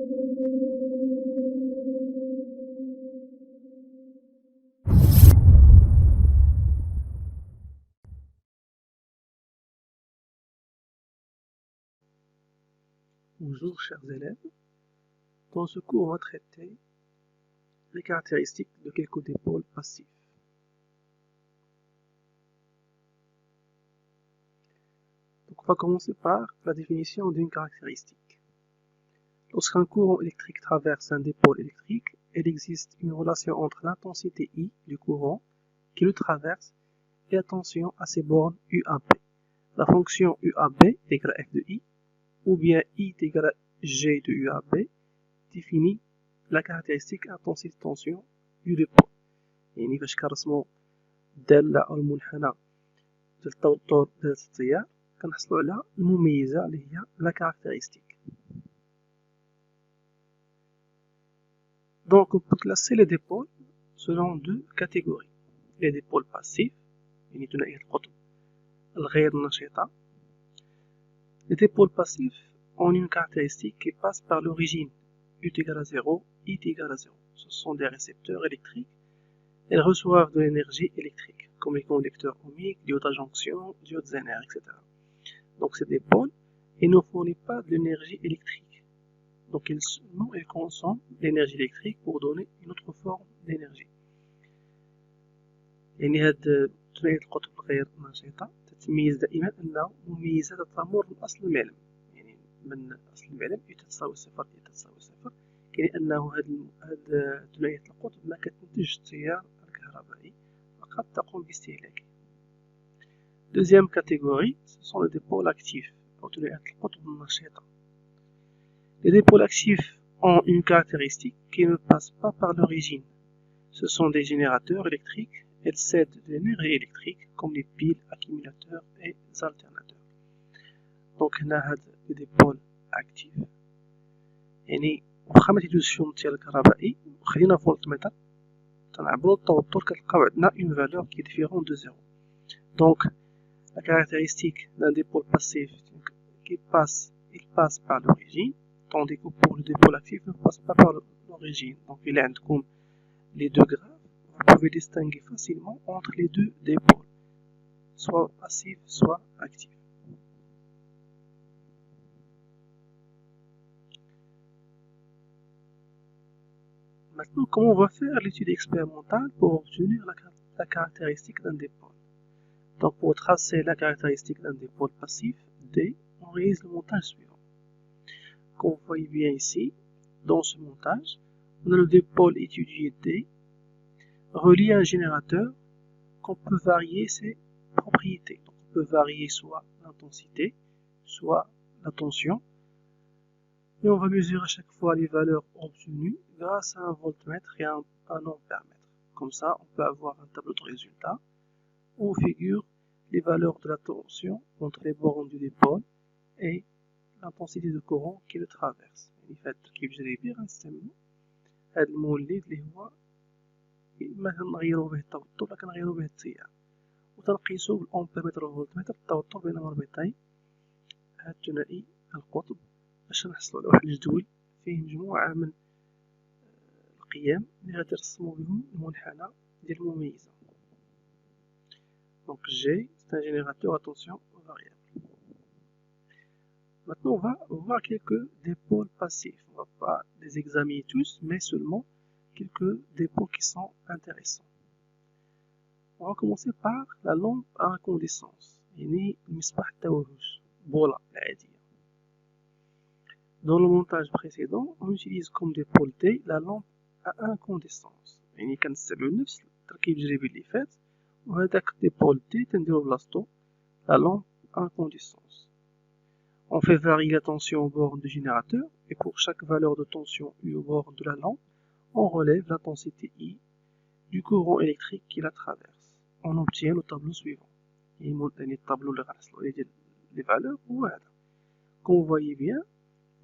Bonjour chers élèves, dans ce cours on va traiter les caractéristiques de quelques dipôles passifs. Donc on va commencer par la définition d'une caractéristique. Lorsqu'un courant électrique traverse un dipôle électrique, il existe une relation entre l'intensité I du courant qui le traverse et la tension à ses bornes UAB. La fonction UAB égale F de I ou bien I égale G de UAB définit la caractéristique intensité de tension du dipôle. يعني فاش كنرسمو الدالة أو المنحنى ديال التوتر ديال التيار كنحصلو على المميزة اللي هي لا كارactéristique. Donc on peut classer les dipôles selon deux catégories. Les dipôles passifs يعني ثنائية القطب الغير نشطة. Les dipôles passifs ont une caractéristique qui passe par l'origine U égale à 0, I égale à 0. Ce sont des récepteurs électriques. Elles reçoivent de l'énergie électrique, comme les conducteurs ohmiques, diodes à jonction, diodes Zener, etc. Donc ces dipôles, ils ne fournissent pas de l'énergie électrique. Donc ils consomment l'énergie électrique pour donner une autre forme d'énergie. يعني هاد ثنائية القطب الغير نشطة تتميز دائما أنها مميزة تتمر من أصل المعلم. يعني من أصل المعلم I تساوي صفر I تساوي صفر، يعني أنه هاد ثنائية القطب ما كتنتجش التيار الكهربائي، فقط تقوم باستهلاكه. Deuxième catégorie, ce sont les dipôles actifs, أو ثنائية القطب النشطة. Les dipôles actifs ont une caractéristique qui ne passe pas par l'origine. Ce sont des générateurs électriques. Elles cèdent de l'énergie électrique comme les piles, accumulateurs et alternateurs. Donc هنا هاد les dipôles actifs يعني واخا ما تيدوزش التيار الكهربائي وخلينا فولتميتر تنعبرو التوتر كتلقاو عندنا une valeur qui est différente de 0. Donc la caractéristique d'un dipôle passif il passe par l'origine, tandis que pour le dipôle actif il ne passe pas par l'origine. Donc il est comme les deux graphes, vous pouvez distinguer facilement entre les deux dipôles, soit passif, soit actif. Maintenant, comment on va faire l'étude expérimentale pour obtenir la caractéristique d'un dipôle? Donc pour tracer la caractéristique d'un dipôle passif, D, on réalise le montage suivant. Comme vous voyez bien ici, dans ce montage, on a le dipôle étudié D, relié à un générateur qu'on peut varier ses propriétés. Donc, on peut varier soit l'intensité, soit la tension. Et on va mesurer à chaque fois les valeurs obtenues grâce à un voltmètre et un ampèremètre. Comme ça, on peut avoir un tableau de résultats où figurent les valeurs de la tension entre les bornes du dipôle et l'intensité de courant qui le traverse. يعني في هاد التركيب الجريبي غنستعملو هاد المولد اللي هو إما كنغيرو به التوتر ولا كنغيرو به التيار، وتنقيسو بالأمبيرمتر والفولتمتر التوتر بين مربطي هاد ثنائي القطب باش نحصلو على واحد الجدول فيه مجموعة من القيم اللي غادي نرسمو بهم المنحنى ديال المميزة. Donc G, c'est un générateur à tension variable. Maintenant, on va voir quelques dipôles passifs. On ne va pas les examiner tous, mais seulement quelques dipôles qui sont intéressants. On va commencer par la lampe à incandescence. يعني المصباح التوهج بولا العادية. Dans le montage précédent, on utilise comme dipôle D la lampe à incandescence. يعني كنستعملو نفس التركيب الجريبي اللي فات، وهداك dipôle D تنديرو بلاصتو la lampe à incandescence. On fait varier la tension aux bornes du générateur et pour chaque valeur de tension U aux bornes de la lampe, on relève l'intensité I du courant électrique qui la traverse. On obtient le tableau suivant. Le tableau les valeurs. Voilà. Comme vous voyez bien,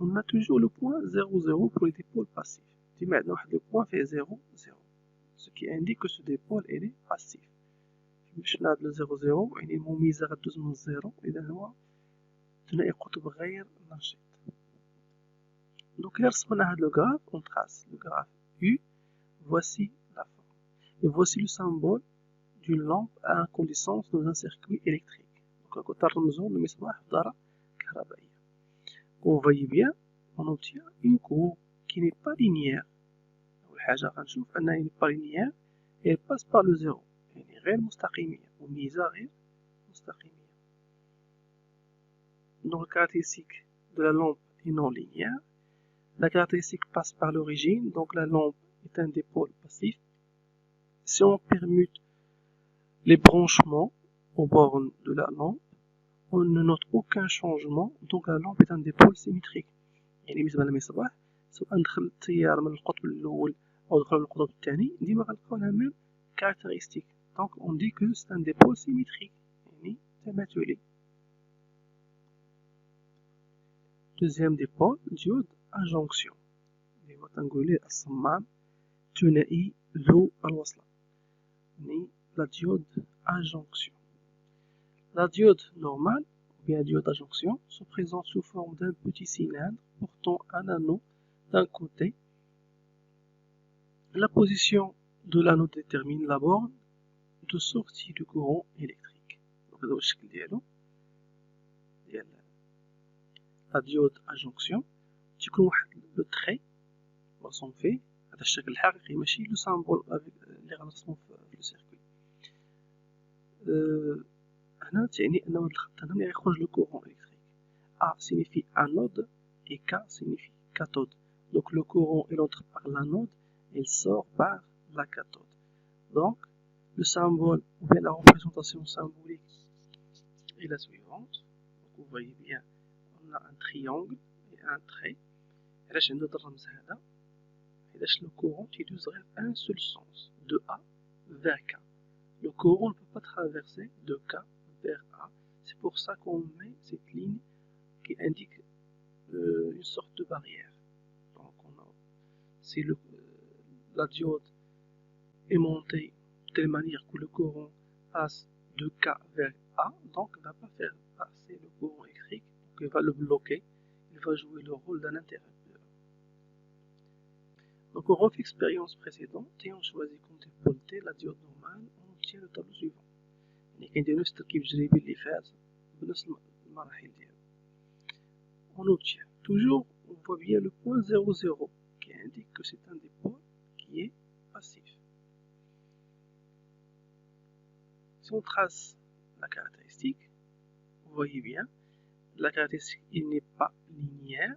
on a toujours le point 0,0 pour les dipôles passifs. Maintenant, le point fait 0,0, ce qui indique que ce dipôle est passif. باش نعدلو 0,0 يعني المميزة غدوز من 0 إذا هو ثنائي قطب غير نشط. Donc Donc, le graphe, on trace le graphe U. Voici la forme. Et voici le symbole d'une lampe à incandescence dans un circuit électrique. Donc, vous voyez bien, on obtient une courbe qui n'est pas linéaire. الحاجة غنشوف أنها n'est pas linéaire et elle passe par le zéro. يعني غير مستقيمية وميزة غير مستقيمية. Donc la caractéristique de la lampe est non linéaire. La caractéristique passe par l'origine, donc la lampe est un dipôle passif. Si on permute les branchements aux bornes de la lampe, on ne note aucun changement, donc la lampe est un dipôle symétrique. يعني بالنسبة للمصباح سواء دخل التيار من القطب الأول أو دخل القطب الثاني ديما غنلقاو لا ميم caractéristique. Donc on dit que c'est un dipôle symétrique يعني تماثلي. Deuxième dipôle, diode à jonction. اللي هو تنقول ليه الصمام ثنائي ذو الوصلة. يعني la diode à jonction. La diode normale ou bien diode à jonction se présente sous forme d'un petit cylindre portant un anneau d'un côté. La position de l'anneau détermine la borne de sortie du courant électrique. Donc, هذا هو الشكل ديالو ديال la diode à jonction. تيكون واحد لو تري باسون في هذا الشكل الحقيقي ماشي لو سامبول اللي غنرسمو في لو سيركوي. هنا تعني أن هاد الخط هنا ملي غيخرج لو courant électrique. A signifie anode et K signifie cathode. Donc le courant il entre par l'anode et il sort par la cathode. Donc le symbole ou bien la représentation symbolique est la suivante. Donc vous voyez bien, on a un triangle et un trait. علاش عندنا هاد الرمز هذا؟ حيتاش le courant يدوز غير un seul sens de A vers K. Le courant ne peut pas traverser de K vers A. C'est pour ça qu'on met cette ligne qui indique une sorte de barrière. Donc si la diode est montée de telle manière que le courant passe de K vers A, donc il ne va pas faire passer le courant électrique, donc il va le bloquer, il va jouer le rôle d'un interrupteur. Donc on refait l'expérience précédente et on choisit comme dipôle T la diode normale, on obtient le tableau suivant. يعني كندير نفس التركيب التجريبي اللي فات بنفس المراحل ديالو. On obtient toujours, on voit bien le point 0,0 qui indique que c'est un dipôle qui est passif. Si on trace la caractéristique, vous voyez bien, la caractéristique il n'est pas linéaire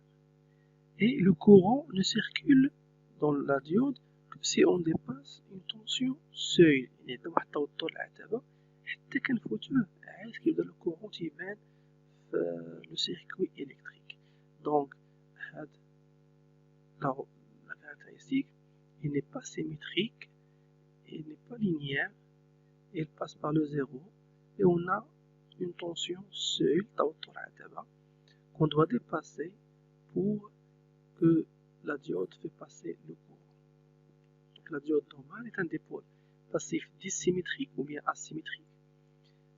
et le courant ne circule dans la diode que si on dépasse une tension seuil. يعني واحد التوتر العتبة حتى كنفوتوه عاد كيبدا le courant تيبان في le circuit électrique. Donc la caractéristique il n'est pas symétrique, il n'est pas linéaire, il passe par le zéro et on a une tension seuil qu'on doit dépasser pour que la diode fait passer le courant. Donc la diode normale est un dipôle passif dissymétrique ou bien asymétrique.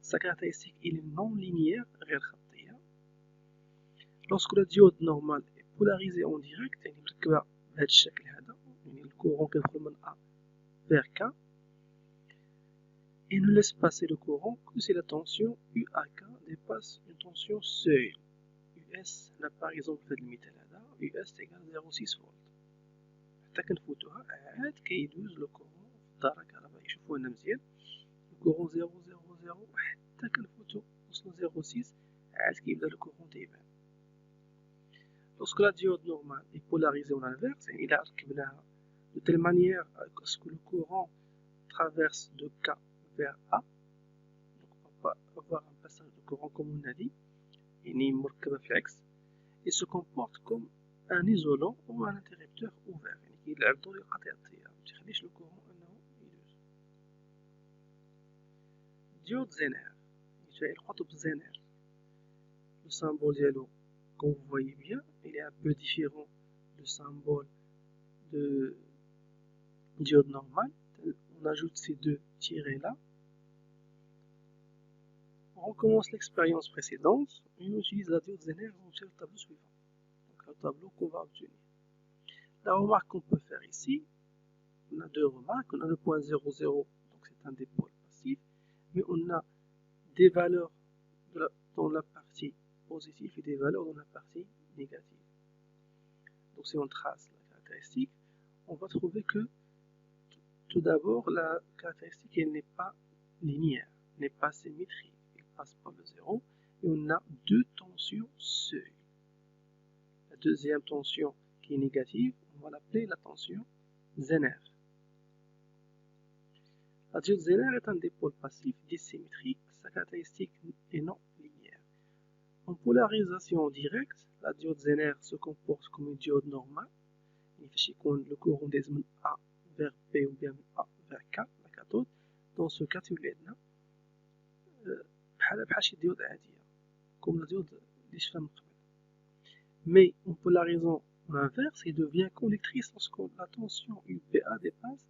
Sa caractéristique il est non linéaire. Lorsque la diode normale est polarisée en direct, يعني مركبة بهذا الشكل هذا، يعني الكورون كيدخل من A vers K, et ne laisse passer le courant que si la tension UAK dépasse une tension seuil. US là par exemple في هذا المثال هذا US égale 0,6 فولت. حتى كنفوتوها عاد كيدوز لو كورون في الدارة الكهربائية. شوفوا هنا مزيان الكورون 0,0,0 حتى كنفوتو وصلو 0,6 عاد كيبدا لو كورون تيبان. Lorsque la diode normale est polarisée en inverse, il a de telle manière à ce que le courant traverse de K vers A. Donc on va avoir un passage de courant comme on a dit, et se comporte comme un isolant ou un interrupteur ouvert. Il a le le courant diode Zener. Le symbole dialogue, comme vous voyez bien, il est un peu différent du symbole de diode normale. On ajoute ces deux tirets là. On recommence l'expérience précédente et on utilise la diode Zener pour obtenir le tableau suivant. Donc le tableau qu'on va obtenir. La remarque qu'on peut faire ici, on a deux remarques. On a le point 0, 0, donc c'est un dipôle passif, mais on a des valeurs dans la partie positive et des valeurs dans la partie négative. Donc si on trace la caractéristique, on va trouver que tout d'abord la caractéristique elle n'est pas linéaire, n'est pas symétrique, elle passe par le 0 et on a deux tensions seuil. La deuxième tension qui est négative, on va l'appeler la tension Zener. La diode Zener est un dipôle passif dissymétrique, sa caractéristique est non linéaire. En polarisation directe, la diode Zener se comporte comme une diode normale. Le courant des من A vers B ou bien A vers K, la cathode. Dans ce cas, بحال شي diode عادية, comme la diode اللي شفنا من قبل. Mais en polarisant l'inverse, il devient conductrice lorsque la tension UPA dépasse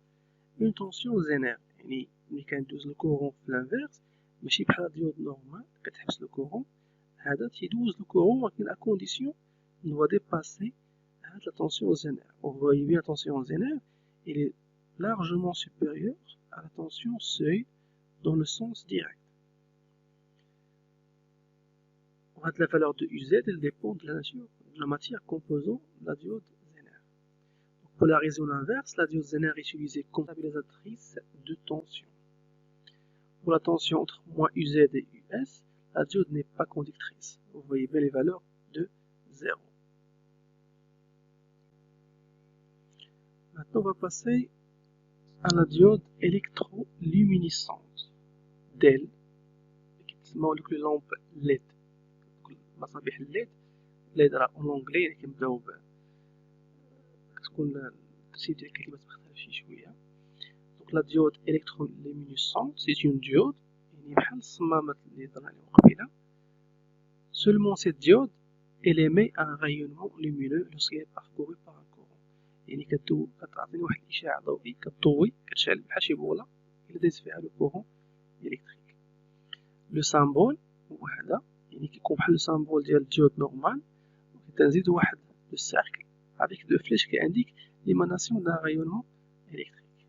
une tension Zener. يعني ملي كندوز الكورون في l'inverse, ماشي بحال la diode normale كتحبس le courant, هذا تيدوز le courant ولكن à condition il doit dépasser la tension Zener. Vous voyez bien la tension Zener, elle est largement supérieure à la tension seuil dans le sens direct. La valeur de UZ elle dépend de la nature de la matière composant la diode Zener. Pour polariser l'inverse, la diode Zener est utilisée comme stabilisatrice de tension. Pour la tension entre moins UZ et US, la diode n'est pas conductrice. Vous voyez bien les valeurs de 0. Maintenant, on va passer à la diode électroluminescente DEL, qui est une lampe LED. مصابيح الليد LED راه en anglais يعني كنبداو كتكون الترتيب ديال الكلمات مختلف شي شويه. دونك لا ديود électroluminescente c'est une diode يعني بحال الصمامات اللي هضرنا عليهم قبيله. Seulement cette diode elle émet un rayonnement lumineux lorsqu'elle est parcourue par un courant. يعني كتعطيني واحد الاشعاع ضوئي كتضوي كتشعل بحال شي بوله الا داز فيها لو كورون الكتريك. لو سامبول هو هذا, يعني كيكون بحال لو سامبول ديال الديود نورمال, وكنزيدو واحد لو سيركل avec deux flèches qui indiquent l'émanation d'un rayonnement électrique.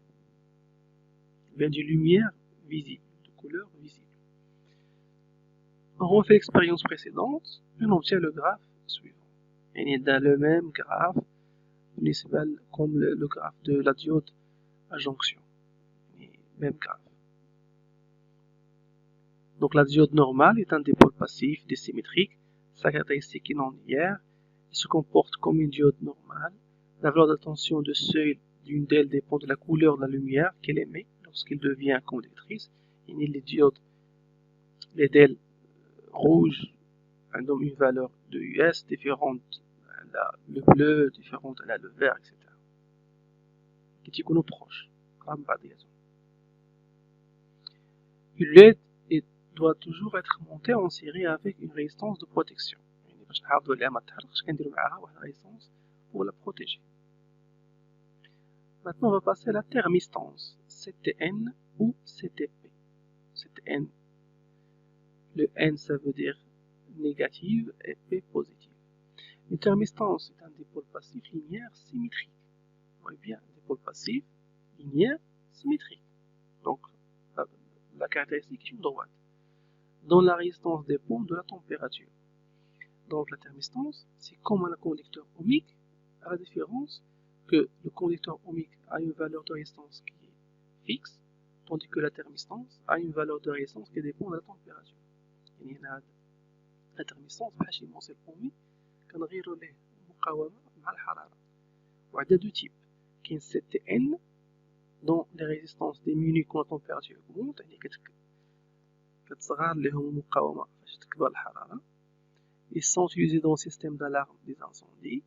Bien d'une lumière visible, de couleur visible. On refait l'expérience précédente et on obtient le graphe suivant. Il y a le même graphe comme le graphe de la diode à jonction. Même graphe. Donc la diode normale est un dipôle passif dissymétrique. Sa caractéristique est non linéaire. Il se comporte comme une diode normale. La valeur de tension de seuil d'une DEL dépend de la couleur de la lumière qu'elle émet lorsqu'elle devient conductrice. Les diodes, les DEL rouges ont une valeur de US différente à le bleu, différente à le vert, etc. Qui sont proches. Une LED doit toujours être montée en série avec une résistance de protection. باش نحافظوا عليها ما تحرقش كنديروا معاها واحد ريزيستانس pour la protéger. Maintenant on va passer à la thermistance, CTN ou CTP. CTN, le N ça veut dire négative et P positive. Une thermistance est un dipôle passif linéaire symétrique. Vous voyez bien, un dipôle passif linéaire symétrique. Donc la caractéristique est une droite, dont la résistance dépend de la température. Donc la thermistance, c'est comme un conducteur ohmique, à la différence que le conducteur ohmique a une valeur de résistance qui est fixe, tandis que la thermistance a une valeur de résistance qui dépend de la température. يعني هنا la thermistance بحال شي موصل ohmique كنغيروا ليه المقاومة مع الحرارة. وعندنا deux types. كاين CTN dont les résistances diminuent quand la température augmente, يعني كتصغر لهم المقاومة فاش تكبر الحرارة. Ils sont utilisés dans le système d'alarme des incendies.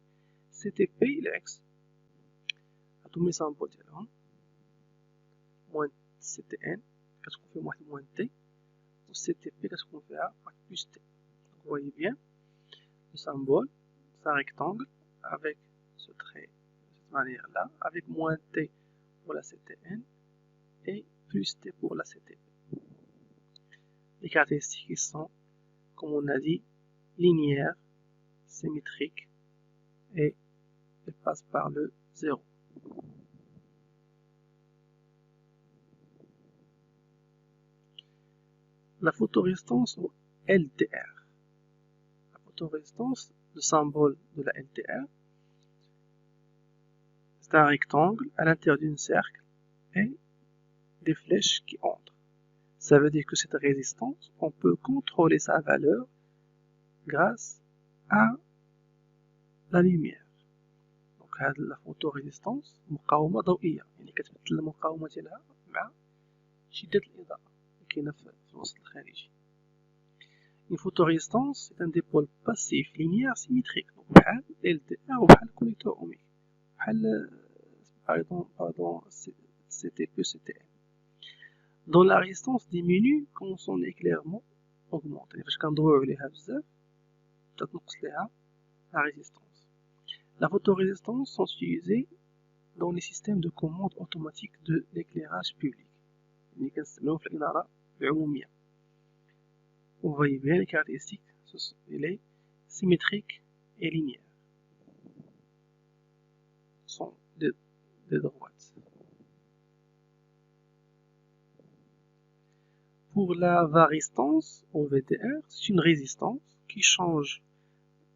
CTP العكس. هادو سامبل ديالهم moins CTN كتكون فيهم واحد moins T, و CTP كتكون فيها واحد plus T. Vous voyez bien le symbole, c'est un rectangle avec ce trait de cette manière là, avec moins T pour la CTN et plus T pour la CTP. Les caractéristiques sont, comme on a dit, linéaires, symétriques, et elles passent par le 0. La photorésistance ou LDR. La photorésistance, le symbole de la LDR, c'est un rectangle à l'intérieur d'un cercle et des flèches qui entrent. Ça veut dire que cette résistance, on peut contrôler sa valeur grâce à la lumière. Donc la photorésistance مقاومة ضوئية، يعني كتبدل المقاومة ديالها مع شدة الإضاءة اللي كاينة في الوسط الخارجي. Une photorésistance c'est un dipôle passif linéaire symétrique بحال LDR وبحال collecteur ohmique بحال pardon CTP CTN. Dont la résistance diminue quand son éclairement augmente. يعني فاش كنضويو عليها بزاف تتنقص ليها la résistance. La photorésistance sont utilisées dans les systèmes de commande automatique de l'éclairage public. اللي كنستعملوه في الإنارة العمومية. Vous voyez bien les caractéristiques, elle est symétrique et linéaire. Sont de droite. Pour la varistance au VDR, c'est une résistance qui change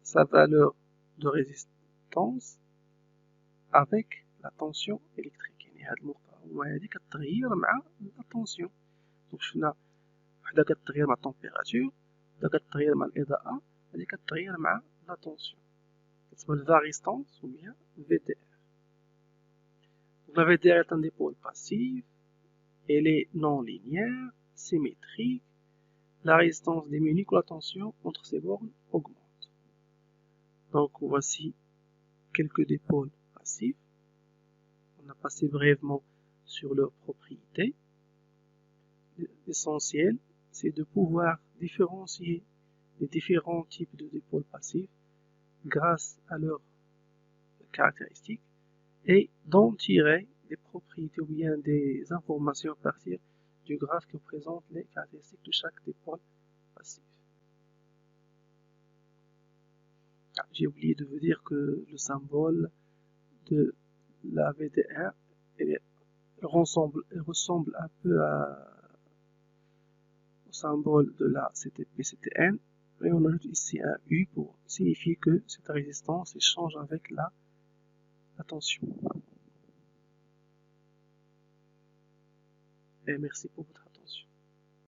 sa valeur de résistance avec la tension électrique. يعني هاد المقاومة هادي كتغير مع la tension. Donc شفنا وحدة كتغير مع التمبيراتور، وحدة كتغير مع الإضاءة، هادي كتغير مع la tension. كتسمى varistance ou bien VDR. Donc la VDR est un dipôle passif, elle est non linéaire, symétrique, la résistance diminue quand la tension entre ces bornes augmente. Donc voici quelques dipôles passifs. On a passé brièvement sur leurs propriétés. L'essentiel, c'est de pouvoir différencier les différents types de dipôles passifs grâce à leurs caractéristiques et d'en tirer des propriétés ou bien des informations à partir du graphe qui présente les caractéristiques de chaque dipôle passif. J'ai oublié de vous dire que le symbole de la VDR ressemble un peu au symbole de la CTP-CTN, mais on ajoute ici un U pour signifier que cette résistance change avec la tension. Et merci pour votre attention.